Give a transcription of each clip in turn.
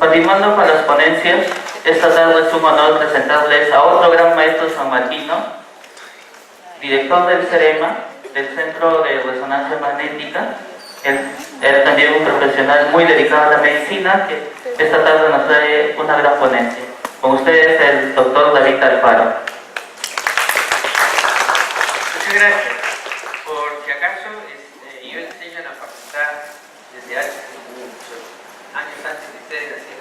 Continuando con las ponencias, esta tarde es un honor presentarles a otro gran maestro sanmarquino, director del CEREMA, del Centro de Resonancia Magnética. Él también un profesional muy dedicado a la medicina, que esta tarde nos trae una gran ponencia. Con ustedes el doctor David Alfaro. Muchas gracias. Por si acaso, yo enseño en la facultad desde hace muchos años antes de ustedes nacieron.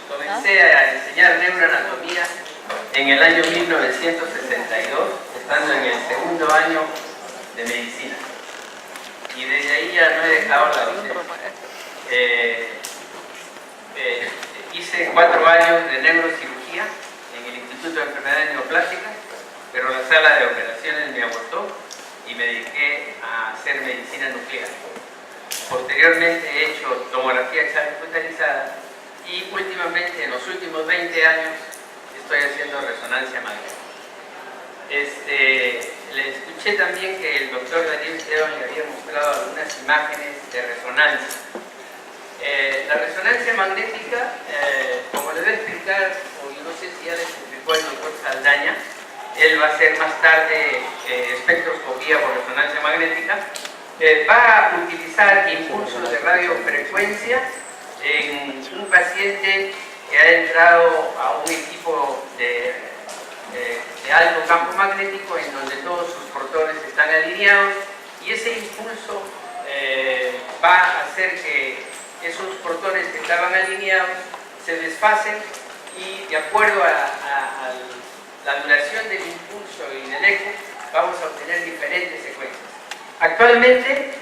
Comencé a enseñar neuroanatomía en el año 1962, estando en el segundo año de medicina. Y desde ahí ya no he dejado la docencia. Hice 4 años de neurocirugía en el Instituto de Enfermedades Neoplásticas, pero la sala de operaciones me agotó y me dediqué a hacer medicina nuclear. Posteriormente he hecho tomografía axial computarizada y últimamente, en los últimos 20 años, estoy haciendo resonancia magnética. Le escuché también que el doctor Daniel Esteban le había mostrado algunas imágenes de resonancia. La resonancia magnética, como le voy a explicar, o yo no sé si ya les explicó el doctor Saldaña, él va a hacer más tarde espectroscopía por resonancia magnética, va a utilizar impulsos de radiofrecuencia en un paciente que ha entrado a un equipo de alto campo magnético en donde todos sus protones están alineados, y ese impulso va a hacer que esos protones que estaban alineados se desfasen, y de acuerdo a la duración del impulso y del eco vamos a obtener diferentes secuencias. Actualmente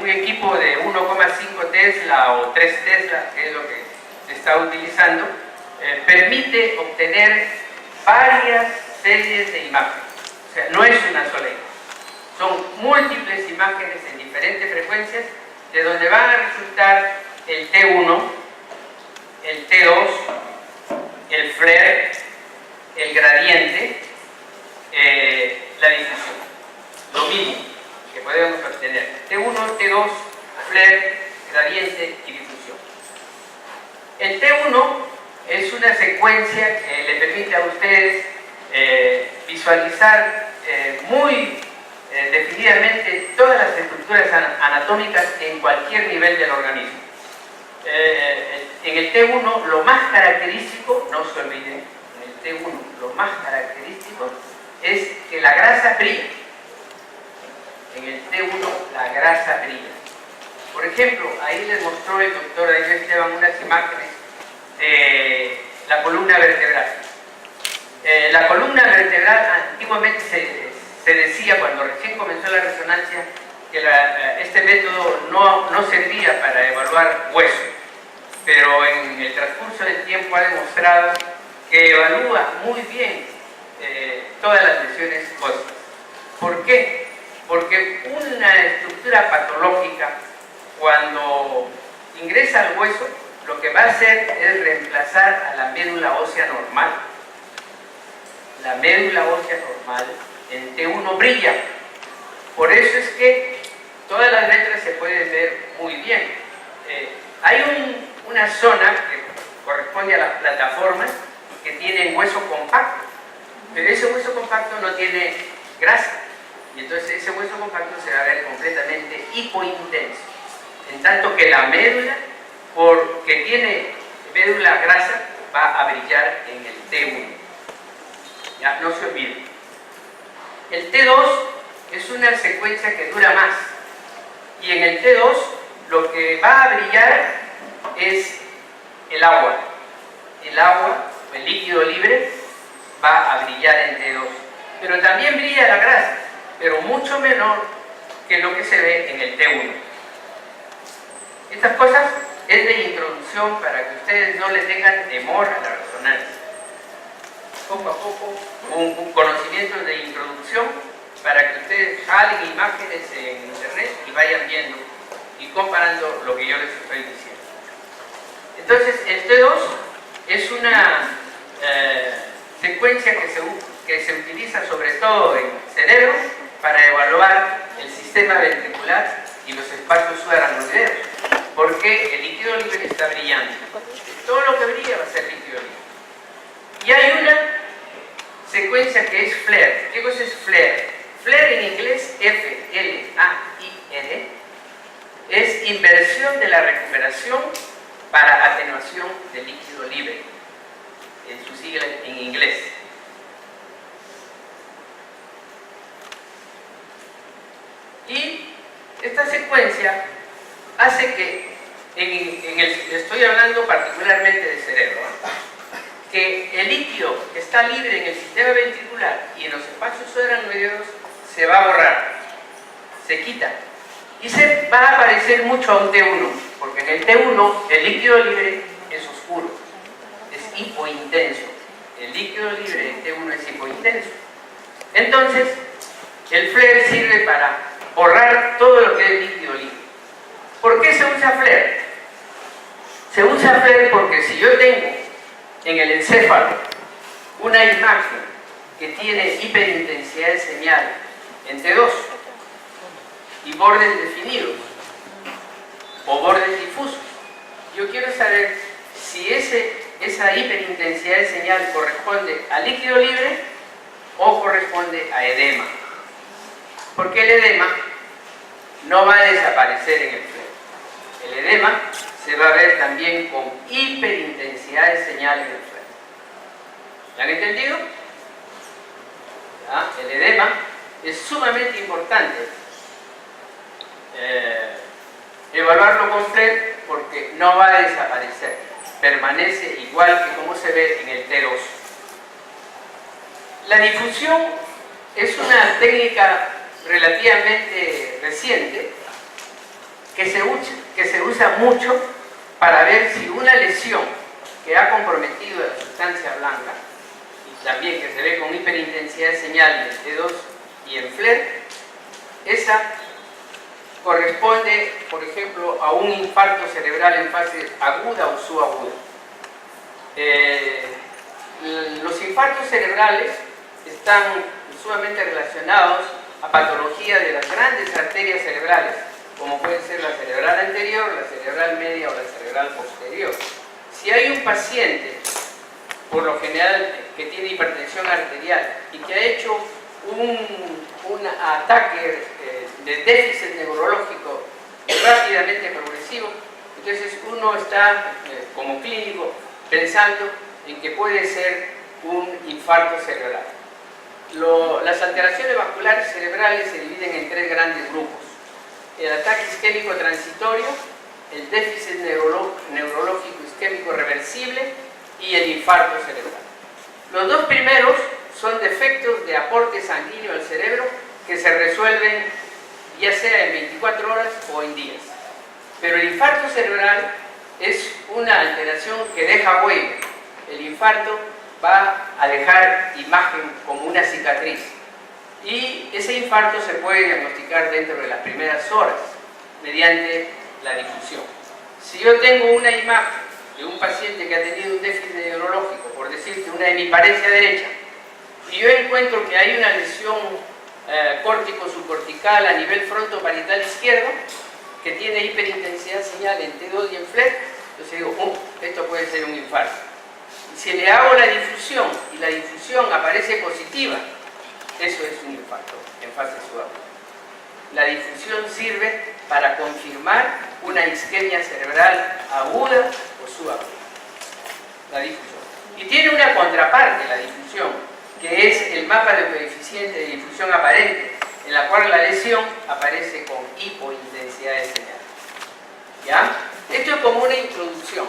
un equipo de 1,5 Tesla o 3 Tesla, que es lo que se está utilizando, permite obtener varias series de imágenes. O sea, no es una sola imagen, son múltiples imágenes en diferentes frecuencias, de donde van a resultar el T1, el T2, el flare, el gradiente, la difusión. Lo mismo que podemos obtener: T1, T2, flare, gradiente y difusión. El T1 es una secuencia que le permite a ustedes visualizar muy definidamente todas las estructuras anatómicas en cualquier nivel del organismo. En el T1 lo más característico, no se olviden, en el T1 lo más característico es que la grasa brilla. En el T1 la grasa brilla. Por ejemplo, ahí les mostró el doctor Daniel Esteban unas imágenes de la columna vertebral. La columna vertebral antiguamente se decía, cuando recién comenzó la resonancia, que este método no servía para evaluar hueso, pero en el transcurso del tiempo ha demostrado que evalúa muy bien todas las lesiones óseas. ¿Por qué? Porque una estructura patológica, cuando ingresa al hueso, lo que va a hacer es reemplazar a la médula ósea normal. La médula ósea normal en T1 brilla. Por eso es que todas las letras se pueden ver muy bien. Hay una zona que corresponde a las plataformas que tienen hueso compacto, pero ese hueso compacto no tiene grasa, y entonces ese hueso compacto se va a ver completamente hipointenso, en tanto que la médula, porque tiene médula grasa, va a brillar en el T1. Ya, no se olviden. El T2 es una secuencia que dura más, y en el T2 lo que va a brillar es el agua. El agua, el líquido libre, va a brillar en T2. Pero también brilla la grasa, pero mucho menor que lo que se ve en el T1. Estas cosas es de introducción para que ustedes no le tengan temor a la resonancia. Poco a poco, un conocimiento de introducción para que ustedes jalen imágenes en internet y vayan viendo y comparando lo que yo les estoy diciendo. Entonces, el T2 es una secuencia que se utiliza sobre todo en cerebro para evaluar el sistema ventricular y los espacios subaracnoideos. porque el líquido libre está brillando. Todo lo que brilla va a ser líquido libre. Y hay una secuencia que es flare. ¿Qué cosa es flare? Flare en inglés, F-L-A-I-R, es inversión de la recuperación para atenuación del líquido libre, en su sigla en inglés. Y esta secuencia hace que, estoy hablando particularmente del cerebro, que el líquido que está libre en el sistema ventricular y en los espacios subaracnoideos se va a borrar, se quita, y se va a aparecer mucho a un T1, porque en el T1 el líquido libre es oscuro, es hipointenso. El líquido libre en T1 es hipointenso. Entonces, el flare sirve para borrar todo lo que es líquido libre. ¿Por qué se usa flare? Se usa flare porque si yo tengo en el encéfalo una imagen que tiene hiperintensidad de señal en T2 y bordes definidos o bordes difusos, yo quiero saber si esa hiperintensidad de señal corresponde a líquido libre o corresponde a edema, porque el edema no va a desaparecer en el flare. El edema se va a ver también con hiperintensidad de señal en el flare. ¿Me han entendido? ¿Ya? El edema es sumamente importante evaluarlo con flare porque no va a desaparecer, permanece igual que como se ve en el T2. La difusión es una técnica relativamente reciente que se usa mucho para ver si una lesión que ha comprometido la sustancia blanca y también que se ve con hiperintensidad de señal en T2 y en flare, esa corresponde, por ejemplo, a un infarto cerebral en fase aguda o subaguda. Los infartos cerebrales están sumamente relacionados a patología de las grandes arterias cerebrales, como puede ser la cerebral anterior, la cerebral media o la cerebral posterior. Si hay un paciente, por lo general, que tiene hipertensión arterial y que ha hecho un ataque de déficit neurológico rápidamente progresivo, entonces uno está como clínico pensando en que puede ser un infarto cerebral. Las alteraciones vasculares cerebrales se dividen en tres grandes grupos: el ataque isquémico transitorio, el déficit neurológico isquémico reversible y el infarto cerebral. Los dos primeros son defectos de aporte sanguíneo al cerebro que se resuelven ya sea en 24 horas o en días. Pero el infarto cerebral es una alteración que deja huella. El infarto va a dejar imagen como una cicatriz. Y ese infarto se puede diagnosticar dentro de las primeras horas mediante la difusión. Si yo tengo una imagen de un paciente que ha tenido un déficit neurológico, por decirte una hemiparesia derecha, y yo encuentro que hay una lesión córtico-subcortical a nivel frontoparietal izquierdo que tiene hiperintensidad señal en T2 y en flare, entonces digo, esto puede ser un infarto. Y si le hago la difusión y la difusión aparece positiva, eso es un infarto en fase subaguda. La difusión sirve para confirmar una isquemia cerebral aguda o subaguda. La difusión. Y tiene una contraparte la difusión, que es el mapa de coeficiente de difusión aparente, en la cual la lesión aparece con hipointensidad de señal. ¿Ya? Esto es como una introducción.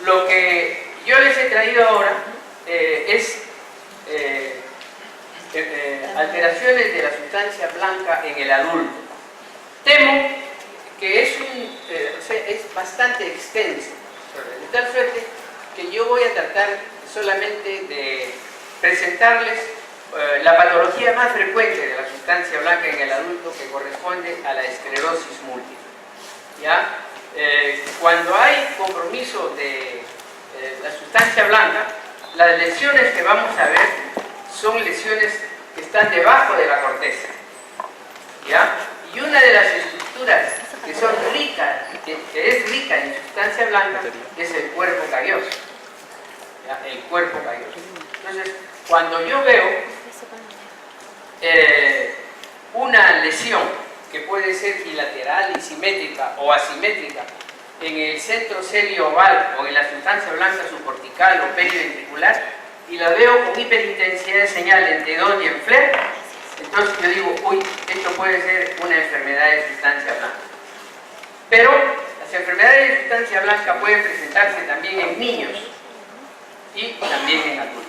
Lo que yo les he traído ahora es alteraciones de la sustancia blanca en el adulto. Temo que es bastante extenso, de tal suerte que yo voy a tratar solamente de presentarles la patología más frecuente de la sustancia blanca en el adulto, que corresponde a la esclerosis múltiple. ¿Ya? Cuando hay compromiso de la sustancia blanca, las lesiones que vamos a ver son lesiones que están debajo de la corteza. ¿Ya? Y una de las estructuras que son ricas que es rica en sustancia blanca es el cuerpo calloso. ¿Ya? El cuerpo calloso. Entonces, cuando yo veo una lesión que puede ser bilateral y simétrica o asimétrica en el centro serio oval o en la sustancia blanca subcortical o periventricular, y la veo con hiperintensidad de señal en T2 y en FLER, entonces yo digo, uy, esto puede ser una enfermedad de sustancia blanca. Pero las enfermedades de sustancia blanca pueden presentarse también en niños y también en adultos.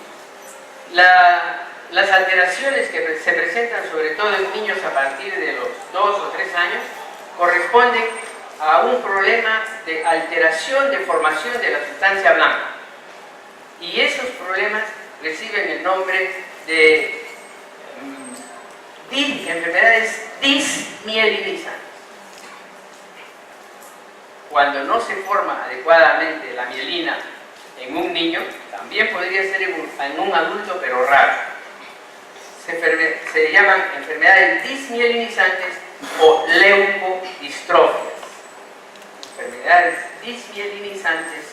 Las alteraciones que se presentan sobre todo en niños a partir de los 2 o 3 años corresponden a un problema de alteración de formación de la sustancia blanca. Y esos problemas reciben el nombre de enfermedades dismielinizantes. Cuando no se forma adecuadamente la mielina en un niño, también podría ser en un adulto, pero raro. Se llaman enfermedades dismielinizantes o leucodistróficas. Enfermedades dismielinizantes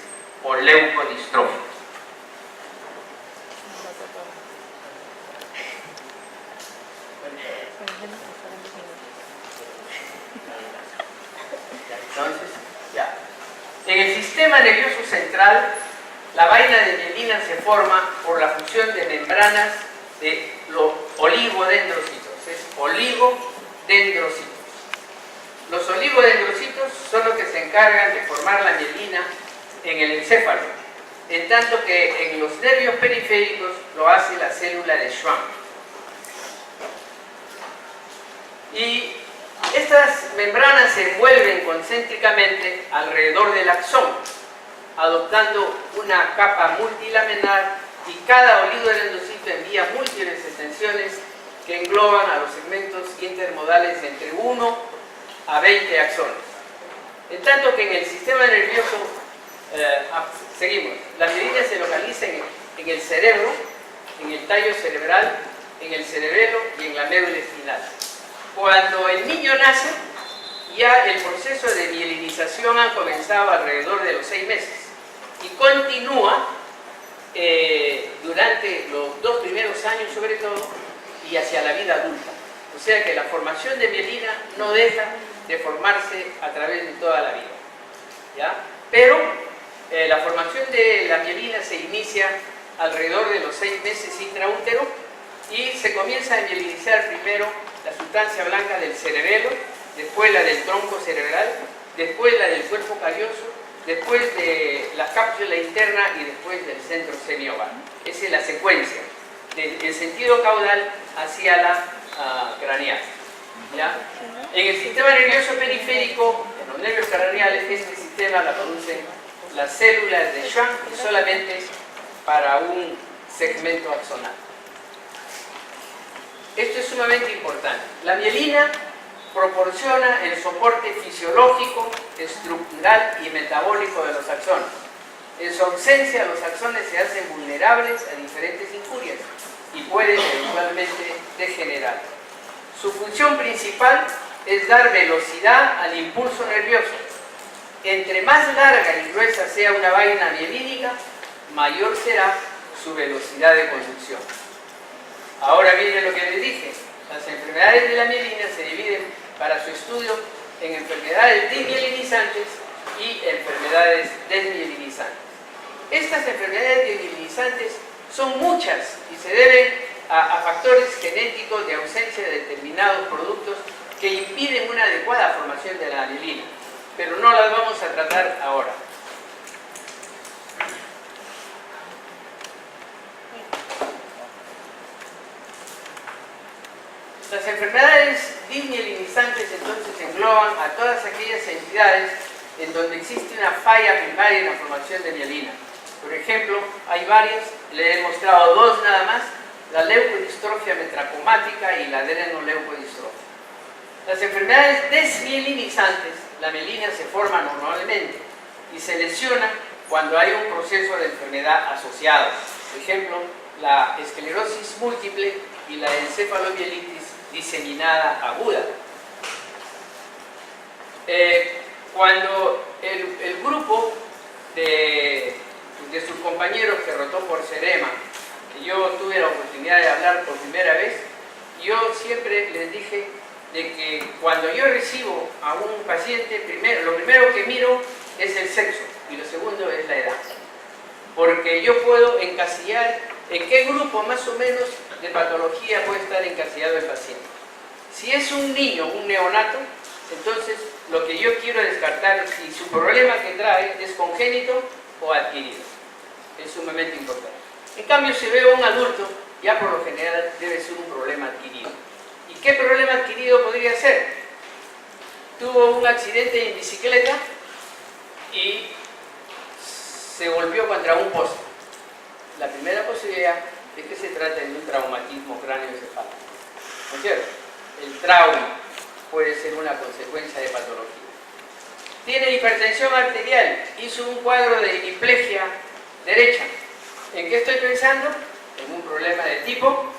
o leucodistróficas. Entonces, ya. En el sistema nervioso central, la vaina de mielina se forma por la fusión de membranas de los oligodendrocitos. Es oligodendrocitos. Los oligodendrocitos son los que se encargan de formar la mielina en el encéfalo, en tanto que en los nervios periféricos lo hace la célula de Schwann. Y estas membranas se envuelven concéntricamente alrededor del axón, adoptando una capa multilaminar, y cada oligodendrocito envía múltiples extensiones que engloban a los segmentos intermodales entre 1 a 20 axones. En tanto que en el sistema nervioso, seguimos, la mielina se localiza en el cerebro, en el tallo cerebral, en el cerebelo y en la médula espinal. Cuando el niño nace, ya el proceso de mielinización ha comenzado alrededor de los 6 meses y continúa durante los 2 primeros años sobre todo y hacia la vida adulta. O sea que la formación de mielina no deja de formarse a través de toda la vida, ¿ya? Pero la formación de la mielina se inicia alrededor de los 6 meses intraútero y se comienza a mielinizar primero la sustancia blanca del cerebelo, después la del tronco cerebral, después la del cuerpo calloso, después de la cápsula interna y después del centro semioval. Esa es la secuencia, del sentido caudal hacia la craneal. ¿Ya? En el sistema nervioso periférico, en los nervios craneales, este sistema la producen las células de Schwann y solamente para un segmento axonal. Esto es sumamente importante. La mielina proporciona el soporte fisiológico, estructural y metabólico de los axones. En su ausencia, los axones se hacen vulnerables a diferentes injurias y pueden eventualmente degenerar. Su función principal es dar velocidad al impulso nervioso. Entre más larga y gruesa sea una vaina mielínica, mayor será su velocidad de conducción. Ahora viene lo que les dije. Las enfermedades de la mielina se dividen para su estudio en enfermedades dismielinizantes y enfermedades desmielinizantes. Estas enfermedades desmielinizantes son muchas y se deben a factores genéticos de ausencia de determinados productos que impiden una adecuada formación de la mielina, pero no las vamos a tratar ahora. Las enfermedades dismielinizantes entonces engloban a todas aquellas entidades en donde existe una falla primaria en la formación de mielina. Por ejemplo, hay varias, le he mostrado 2 nada más, la leucodistrofia metracomática y la adrenoleucodistrofia. Las enfermedades desmielinizantes, la mielina se forma normalmente y se lesiona cuando hay un proceso de enfermedad asociado. Por ejemplo, la esclerosis múltiple y la encefalomielitis diseminada aguda. Cuando el grupo de sus compañeros que rotó por Cerema, que yo tuve la oportunidad de hablar por primera vez, yo siempre les dije de que cuando yo recibo a un paciente, lo primero que miro es el sexo y lo segundo es la edad. Porque yo puedo encasillar en qué grupo más o menos de patología puede estar encasillado el paciente. Si es un niño, un neonato, entonces lo que yo quiero descartar es si su problema que trae es congénito o adquirido. Es sumamente importante. En cambio, si veo a un adulto, ya por lo general debe ser un problema adquirido. ¿Y qué problema adquirido podría ser? Tuvo un accidente en bicicleta y se golpeó contra un poste. La primera posibilidad es que se trate de un traumatismo cráneoencefálico. ¿No es cierto? El trauma puede ser una consecuencia de patología. Tiene hipertensión arterial, hizo un cuadro de hemiplegia derecha. ¿En qué estoy pensando? En un problema de tipo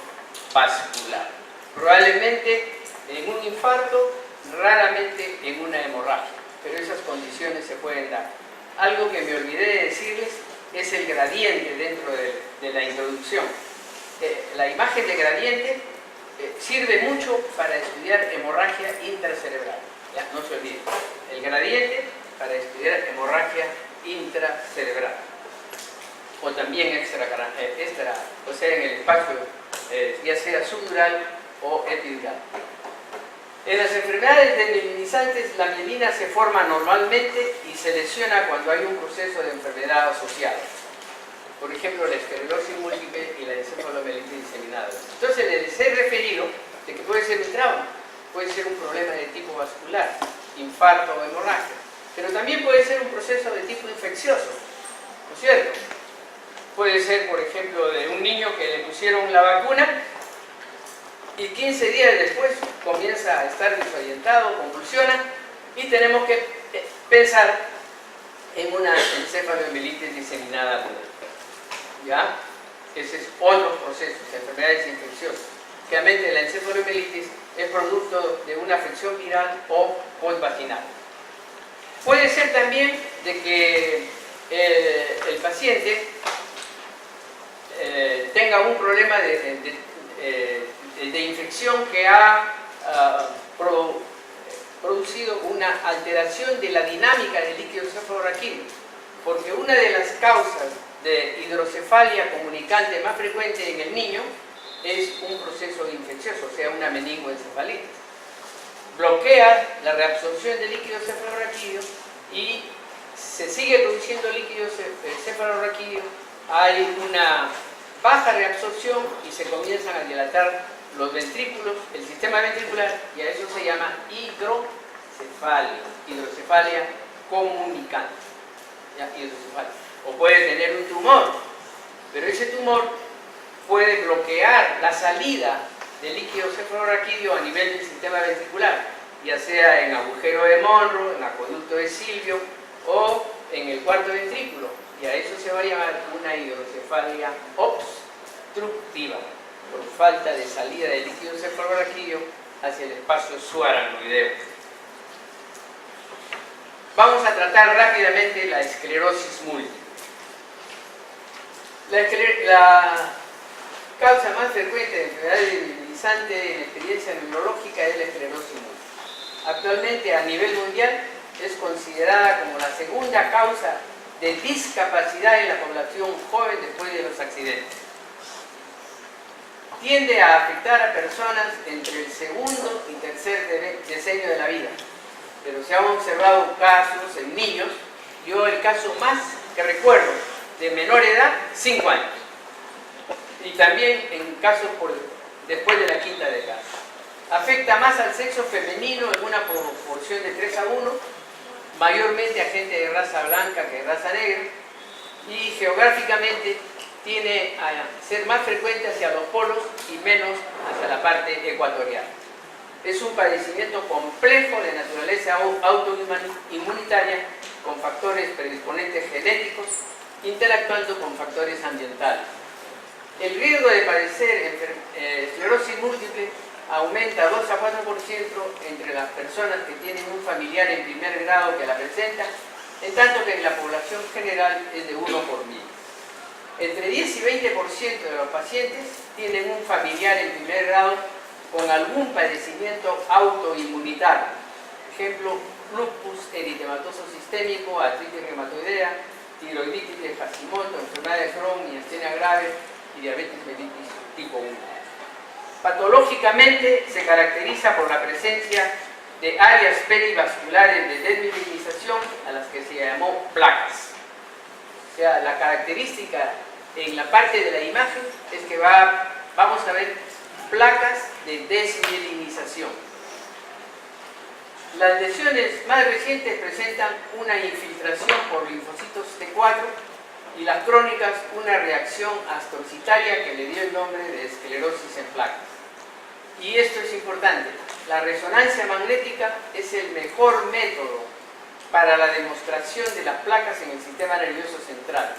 vascular. Probablemente en un infarto, raramente en una hemorragia, pero esas condiciones se pueden dar. Algo que me olvidé de decirles es el gradiente dentro de la introducción. La imagen de gradiente sirve mucho para estudiar hemorragia intracerebral. Ya, no se olviden. El gradiente para estudiar hemorragia intracerebral. O también o sea, en el espacio, ya sea subdural o epidural. En las enfermedades desmielinizantes, la mielina se forma normalmente y se lesiona cuando hay un proceso de enfermedad asociado. Por ejemplo, la esclerosis múltiple y la encefalomielitis diseminada. Entonces, les he referido de que puede ser un trauma, puede ser un problema de tipo vascular, infarto o hemorragia, pero también puede ser un proceso de tipo infeccioso, ¿no es cierto? Puede ser, por ejemplo, de un niño que le pusieron la vacuna y 15 días después comienza a estar desorientado, convulsiona, y tenemos que pensar en una encefalomielitis diseminada. ¿Ya? Ese es otro proceso, enfermedades infecciosas. Realmente la encefalomielitis es producto de una afección viral o postvaginal. Puede ser también de que el paciente tenga un problema de infección que ha producido una alteración de la dinámica del líquido cefalorraquídeo, porque una de las causas de hidrocefalia comunicante más frecuente en el niño es un proceso infeccioso, o sea, una meningoencefalitis. Bloquea la reabsorción de líquido cefalorraquídeo y se sigue produciendo líquido cefalorraquídeo, hay una baja reabsorción y se comienzan a dilatar los ventrículos, el sistema ventricular, y a eso se llama hidrocefalia comunicante. ¿Ya? Hidrocefalia. O puede tener un tumor, pero ese tumor puede bloquear la salida del líquido cefalorraquídeo a nivel del sistema ventricular, ya sea en agujero de Monro, en acueducto de Silvio o en el cuarto ventrículo, y a eso se va a llamar una hidrocefalia obstructiva, por falta de salida del líquido cefalorraquídeo hacia el espacio subaracnoideo. Vamos a tratar rápidamente la esclerosis múltiple. La causa más frecuente de enfermedad debilitante en experiencia neurológica es la esclerosis múltiple. Actualmente, a nivel mundial, es considerada como la segunda causa de discapacidad en la población joven después de los accidentes. Tiende a afectar a personas entre el segundo y tercer decenio de la vida, pero se han observado casos en niños. Yo el caso más que recuerdo de menor edad, 5 años, y también en casos después de la quinta década. Afecta más al sexo femenino en una proporción de 3:1, mayormente a gente de raza blanca que de raza negra, y geográficamente tiene a ser más frecuente hacia los polos y menos hacia la parte ecuatorial. Es un padecimiento complejo de naturaleza autoinmunitaria con factores predisponentes genéticos interactuando con factores ambientales. El riesgo de padecer esclerosis múltiple aumenta 2 a 4% entre las personas que tienen un familiar en primer grado que la presenta, en tanto que en la población general es de 1 por 1000. Entre 10 y 20% de los pacientes tienen un familiar en primer grado con algún padecimiento autoinmunitario. Ejemplo, lupus eritematoso sistémico, artritis reumatoidea, tiroiditis de Hashimoto, enfermedad de Crohn, miastenia grave y diabetes mellitus tipo 1. Patológicamente se caracteriza por la presencia de áreas perivasculares de desmielinización a las que se llamó placas. O sea, la característica en la parte de la imagen es que vamos a ver placas de desmielinización. Las lesiones más recientes presentan una infiltración por linfocitos T4 y las crónicas una reacción astrocitaria que le dio el nombre de esclerosis en placas. Y esto es importante, la resonancia magnética es el mejor método para la demostración de las placas en el sistema nervioso central,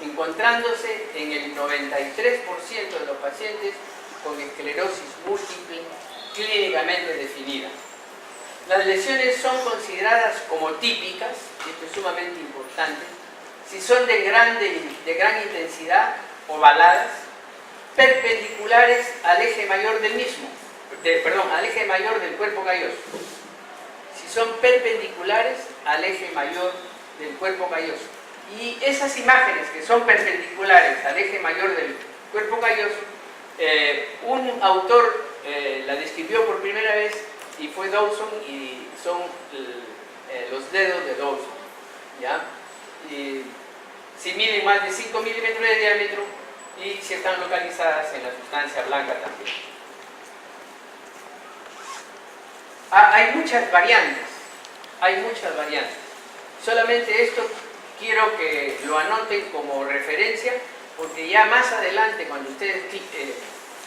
encontrándose en el 93% de los pacientes con esclerosis múltiple clínicamente definida. Las lesiones son consideradas como típicas, y esto es sumamente importante, si son de gran intensidad, ovaladas, perpendiculares al eje mayor del mismo, al eje mayor del cuerpo calloso. Si son perpendiculares al eje mayor del cuerpo calloso. Y esas imágenes que son perpendiculares al eje mayor del cuerpo calloso, un autor la describió por primera vez y fue Dawson, y son los dedos de Dawson, ¿ya? Y si miden más de 5 milímetros de diámetro y si están localizadas en la sustancia blanca también. Hay muchas variantes, solamente esto quiero que lo anoten como referencia, porque ya más adelante, cuando ustedes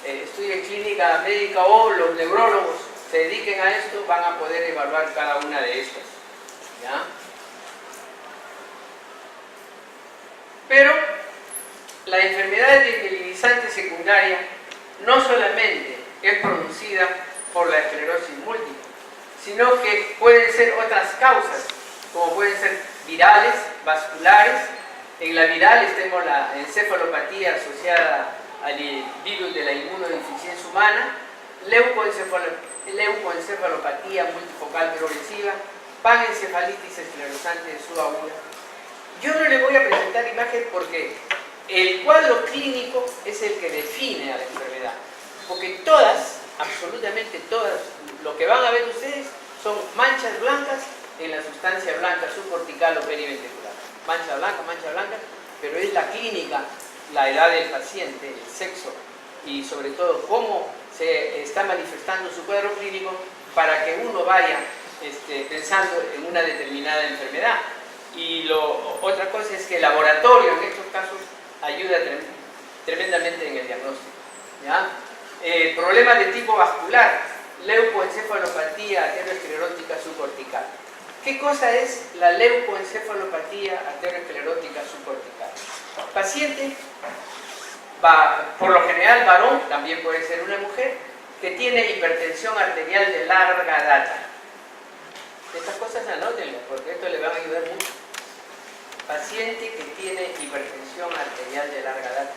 estudien clínica médica o los neurólogos se dediquen a esto, van a poder evaluar cada una de estas, ¿ya? Pero la enfermedad desmielinizante secundaria no solamente es producida por la esclerosis múltiple, sino que pueden ser otras causas, como pueden ser virales, vasculares. En la viral tenemos la encefalopatía asociada al virus de la inmunodeficiencia humana, leucoencefalopatía multifocal progresiva, panencefalitis esclerosante subaguda. Yo no le voy a presentar imagen porque el cuadro clínico es el que define a la enfermedad, porque todas, absolutamente todas, lo que van a ver ustedes son manchas blancas en la sustancia blanca subcortical o periventricular. Mancha blanca, pero es la clínica, la edad del paciente, el sexo y sobre todo cómo se está manifestando su cuadro clínico para que uno vaya pensando en una determinada enfermedad. Y otra cosa es que el laboratorio en estos casos ayuda tremendamente en el diagnóstico, ¿ya? Problemas de tipo vascular, leucoencefalopatía aterosclerótica subcortical. ¿Qué cosa es la leucoencefalopatía aterosclerótica subcortical? Paciente, por lo general varón, también puede ser una mujer, que tiene hipertensión arterial de larga data. Estas cosas anótenlas, porque esto le va a ayudar mucho. Paciente que tiene hipertensión arterial de larga data.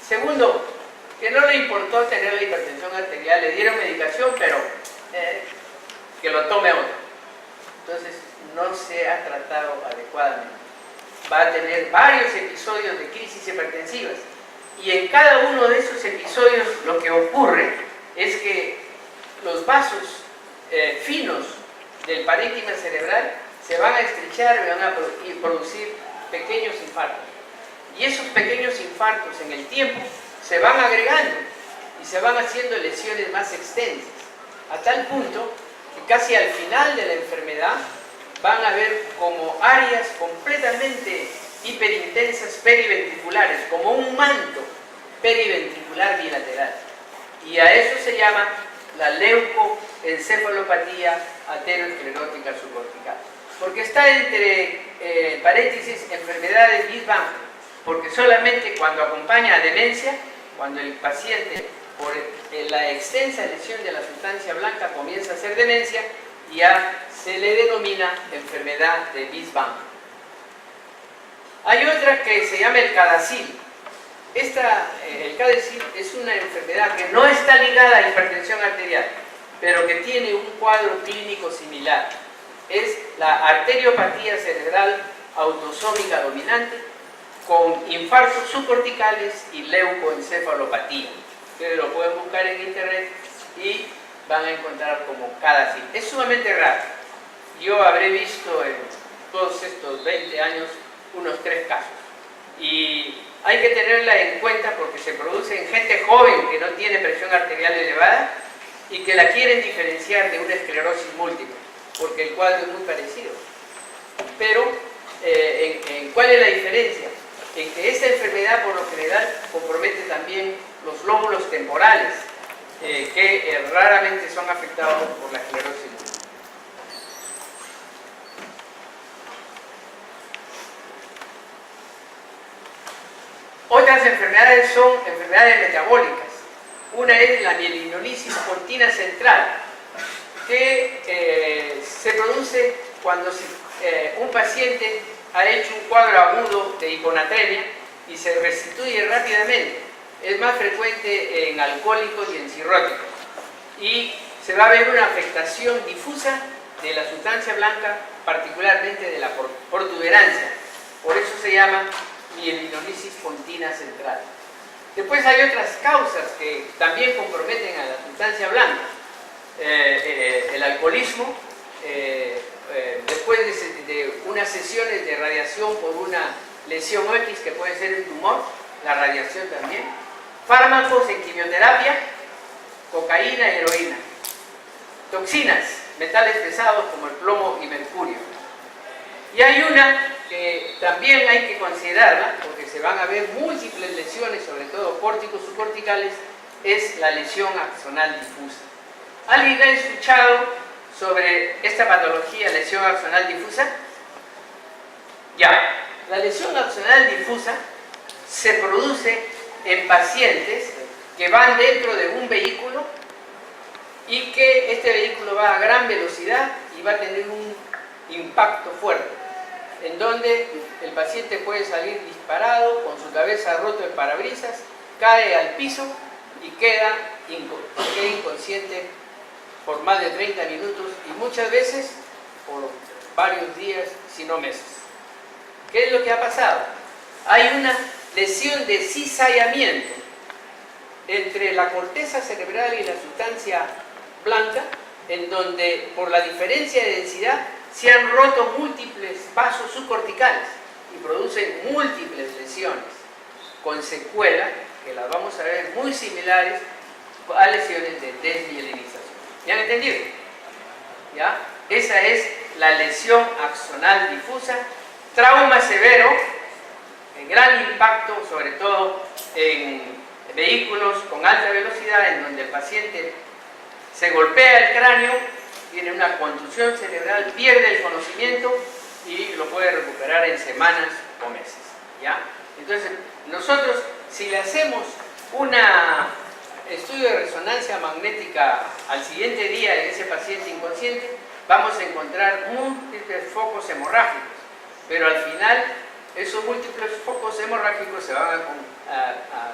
Segundo, que no le importó tener la hipertensión arterial, le dieron medicación, pero que lo tome otro. Entonces, no se ha tratado adecuadamente. Va a tener varios episodios de crisis hipertensivas. Y en cada uno de esos episodios lo que ocurre es que los vasos finos del parénquima cerebral se van a estrechar y van a producir pequeños infartos. Y esos pequeños infartos en el tiempo se van agregando y se van haciendo lesiones más extensas, a tal punto que casi al final de la enfermedad van a ver como áreas completamente hiperintensas periventriculares, como un manto periventricular bilateral. Y a eso se llama la leucoencefalopatía aterosclerótica subcortical. Porque está entre paréntesis enfermedades Big Bang, porque solamente cuando acompaña a demencia, cuando el paciente por el la extensa lesión de la sustancia blanca comienza a ser demencia y ya se le denomina enfermedad de Bisbam. Hay otra que se llama el CADASIL. El CADASIL es una enfermedad que no está ligada a hipertensión arterial, pero que tiene un cuadro clínico similar. Es la arteriopatía cerebral autosómica dominante con infartos subcorticales y leucoencefalopatía. Ustedes lo pueden buscar en internet y van a encontrar como CADASIL. Es sumamente raro. Yo habré visto en todos estos 20 años unos 3 casos. Y hay que tenerla en cuenta porque se produce en gente joven que no tiene presión arterial elevada y que la quieren diferenciar de una esclerosis múltiple, porque el cuadro es muy parecido. Pero, ¿cuál es la diferencia? En que esta enfermedad por lo general compromete también los lóbulos temporales, que raramente son afectados por la esclerosis múltiple. Otras enfermedades son enfermedades metabólicas. Una es la mielinolisis pontina central, que se produce cuando un paciente ha hecho un cuadro agudo de hiponatremia y se restituye rápidamente. Es más frecuente en alcohólicos y en cirróticos. Y se va a ver una afectación difusa de la sustancia blanca, particularmente de la protuberancia. Por eso se llama mielinolisis pontina central. Después hay otras causas que también comprometen a la sustancia blanca. El alcoholismo, después de unas sesiones de radiación por una lesión X que puede ser un tumor, la radiación también. Fármacos en quimioterapia, cocaína y heroína. Toxinas, metales pesados como el plomo y mercurio. Y hay una que también hay que considerarla, porque se van a ver múltiples lesiones, sobre todo córticos subcorticales, es la lesión axonal difusa. ¿Alguien ha escuchado sobre esta patología, lesión axonal difusa? Ya, la lesión axonal difusa se produce en pacientes que van dentro de un vehículo y que este vehículo va a gran velocidad y va a tener un impacto fuerte, en donde el paciente puede salir disparado, con su cabeza roto en parabrisas, cae al piso y queda inconsciente por más de 30 minutos y muchas veces por varios días, si no meses. ¿Qué es lo que ha pasado? Hay una lesión de cizallamiento entre la corteza cerebral y la sustancia blanca, en donde por la diferencia de densidad se han roto múltiples vasos subcorticales y producen múltiples lesiones con secuelas que las vamos a ver muy similares a lesiones de desmielinización. ¿Me han entendido? ¿Ya? Esa es la lesión axonal difusa, trauma severo, gran impacto, sobre todo en vehículos con alta velocidad, en donde el paciente se golpea el cráneo, tiene una contusión cerebral, pierde el conocimiento y lo puede recuperar en semanas o meses. ¿Ya? Entonces, nosotros, si le hacemos un estudio de resonancia magnética al siguiente día en ese paciente inconsciente, vamos a encontrar múltiples focos hemorrágicos, pero al final esos múltiples focos hemorrágicos se van a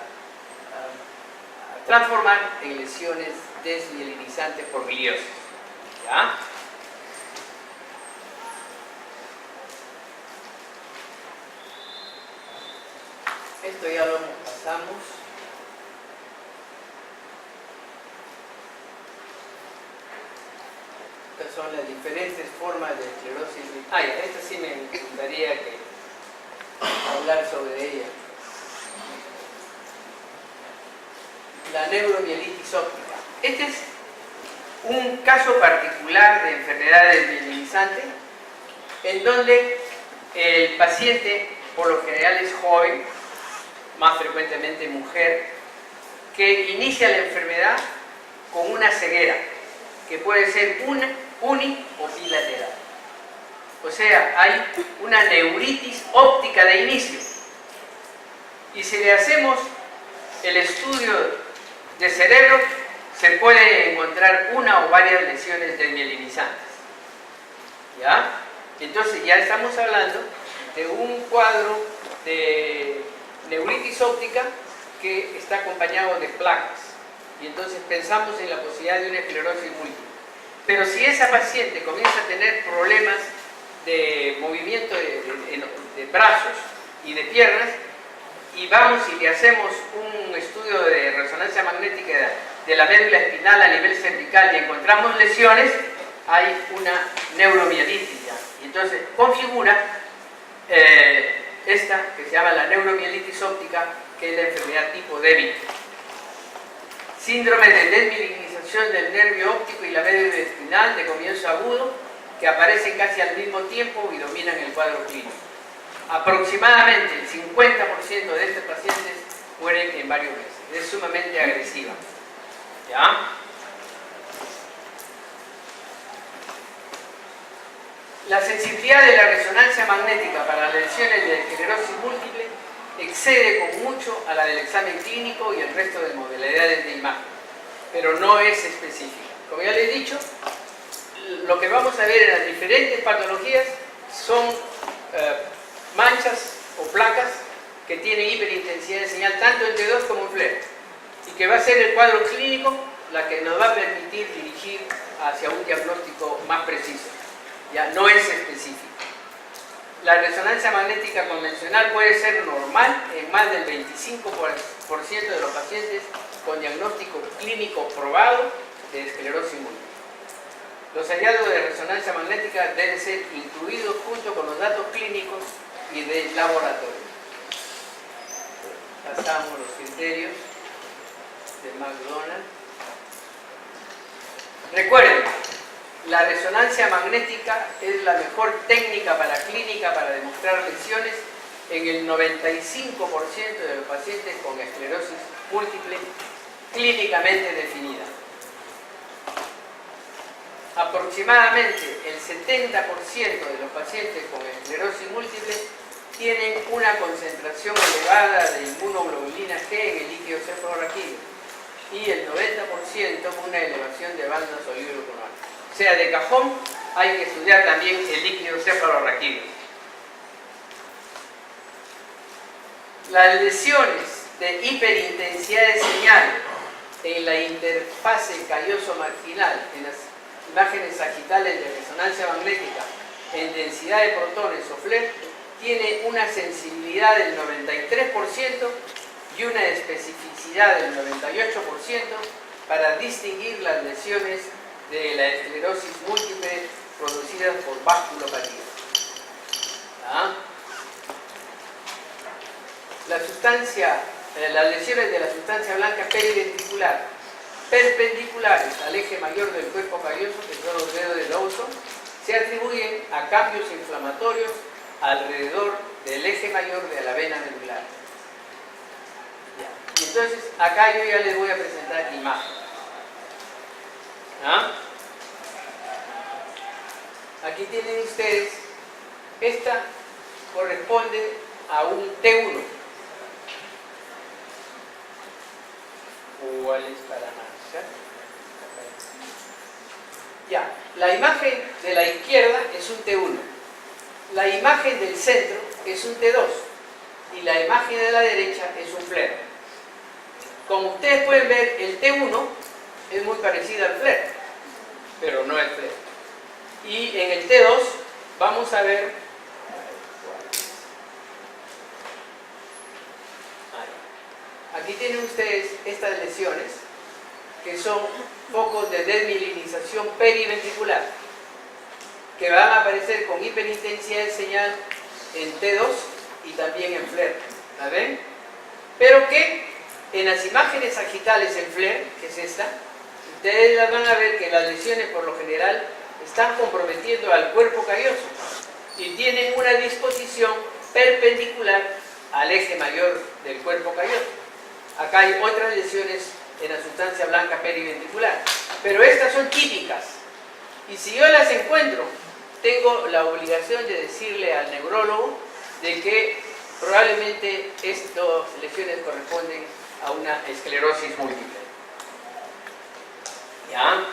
transformar en lesiones desmielinizantes por gliosis. ¿Ya? Esto ya lo pasamos. Estas son las diferentes formas de esclerosis. Esta sí me gustaría hablar sobre ella. La neuromielitis óptica. Este es un caso particular de enfermedad desmielinizante en donde el paciente por lo general es joven, más frecuentemente mujer, que inicia la enfermedad con una ceguera que puede ser uni o bilateral. O sea, hay una neuritis óptica de inicio. Y si le hacemos el estudio de cerebro, se puede encontrar una o varias lesiones desmielinizantes. ¿Ya? Entonces ya estamos hablando de un cuadro de neuritis óptica que está acompañado de placas. Y entonces pensamos en la posibilidad de una esclerosis múltiple. Pero si esa paciente comienza a tener problemas de movimiento de brazos y de piernas, y vamos y le hacemos un estudio de resonancia magnética de la médula espinal a nivel cervical y encontramos lesiones, hay una neuromielitis ya. Y entonces configura esta que se llama la neuromielitis óptica, que es la enfermedad tipo débil. Síndrome de desmielinización del nervio óptico y la médula espinal de comienzo agudo, que aparecen casi al mismo tiempo y dominan el cuadro clínico. Aproximadamente el 50% de estos pacientes mueren en varios meses. Es sumamente agresiva. ¿Ya? La sensibilidad de la resonancia magnética para las lesiones de esclerosis múltiple excede con mucho a la del examen clínico y el resto de modalidades de imagen, pero no es específica. Como ya les he dicho, lo que vamos a ver en las diferentes patologías son manchas o placas que tienen hiperintensidad de señal tanto en T2 como en FLAIR, y que va a ser el cuadro clínico la que nos va a permitir dirigir hacia un diagnóstico más preciso. Ya no es específico. La resonancia magnética convencional puede ser normal en más del 25% de los pacientes con diagnóstico clínico probado de esclerosis múltiple. Los hallazgos de resonancia magnética deben ser incluidos junto con los datos clínicos y de laboratorio. Pasamos los criterios de McDonald. Recuerden, la resonancia magnética es la mejor técnica para clínica para demostrar lesiones en el 95% de los pacientes con esclerosis múltiple clínicamente definida. Aproximadamente el 70% de los pacientes con esclerosis múltiple tienen una concentración elevada de inmunoglobulina G en el líquido cefalorraquídeo y el 90% una elevación de bandas olíveo-clonales. O sea, de cajón hay que estudiar también el líquido cefalorraquídeo. Las lesiones de hiperintensidad de señal en la interfase calloso-marginal, en las imágenes sagitales de resonancia magnética en densidad de protones o FLAIR, tiene una sensibilidad del 93% y una especificidad del 98% para distinguir las lesiones de la esclerosis múltiple producidas por vasculopatía. ¿Ah? Las lesiones de la sustancia blanca periventricular perpendiculares al eje mayor del cuerpo calloso, que son los dedos de Lawson, se atribuyen a cambios inflamatorios alrededor del eje mayor de la vena medular. Y entonces, acá yo ya les voy a presentar imágenes. ¿Ah? Aquí tienen ustedes, esta corresponde a un T1. ¿Cuál es para marcar? Ya, la imagen de la izquierda es un T1, la imagen del centro es un T2 y la imagen de la derecha es un FLAIR. Como ustedes pueden ver, el T1 es muy parecido al FLAIR, pero no es FLAIR. Y en el T2 vamos a ver, aquí tienen ustedes estas lesiones que son focos de desmielinización periventricular que van a aparecer con hiperintensidad de señal en T2 y también en FLAIR. ¿La ven? Pero que en las imágenes sagitales en FLAIR, que es esta, ustedes las van a ver que las lesiones por lo general están comprometiendo al cuerpo calloso y tienen una disposición perpendicular al eje mayor del cuerpo calloso. Acá hay otras lesiones en la sustancia blanca periventricular, pero estas son típicas. Y si yo las encuentro, tengo la obligación de decirle al neurólogo de que probablemente estas lesiones corresponden a una esclerosis múltiple. ¿Ya?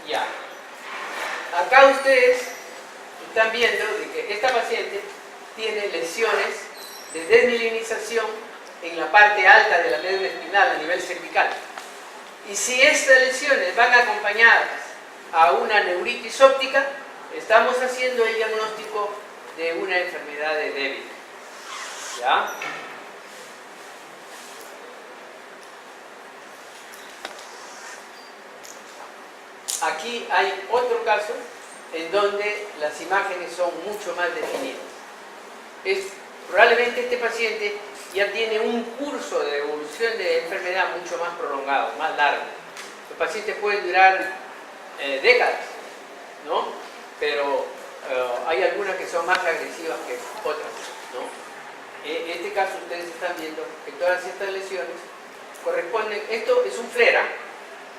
Ya. Acá ustedes están viendo de que esta paciente tiene lesiones de desmielinización en la parte alta de la médula espinal a nivel cervical. Y si estas lesiones van acompañadas a una neuritis óptica, estamos haciendo el diagnóstico de una enfermedad de DEBIT. ¿Ya? Aquí hay otro caso en donde las imágenes son mucho más definidas. Probablemente este paciente ya tiene un curso de evolución de enfermedad mucho más prolongado, más largo. Los pacientes pueden durar décadas, ¿no? Pero hay algunas que son más agresivas que otras, ¿no? En este caso ustedes están viendo que todas estas lesiones corresponden, esto es un flare,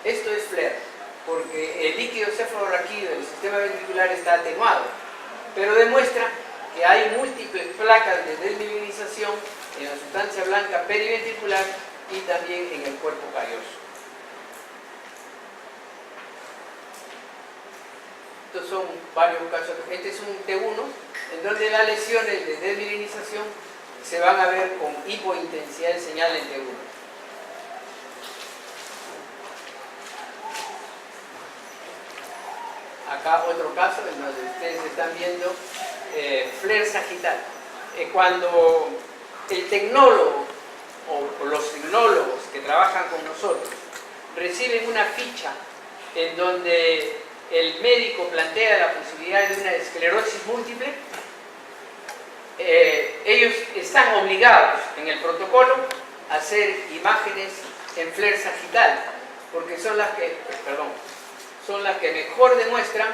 esto es flare, porque el líquido cefalorraquídeo del sistema ventricular está atenuado, pero demuestra que hay múltiples placas de desmielinización en la sustancia blanca periventricular y también en el cuerpo calloso. Estos son varios casos. Este es un T1 en donde las lesiones de desmielinización se van a ver con hipointensidad de señal en T1. Acá otro caso en donde ustedes están viendo flare sagital. Cuando el tecnólogo o los tecnólogos que trabajan con nosotros reciben una ficha en donde el médico plantea la posibilidad de una esclerosis múltiple, ellos están obligados en el protocolo a hacer imágenes en flare sagital, porque son las que, mejor demuestran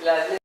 las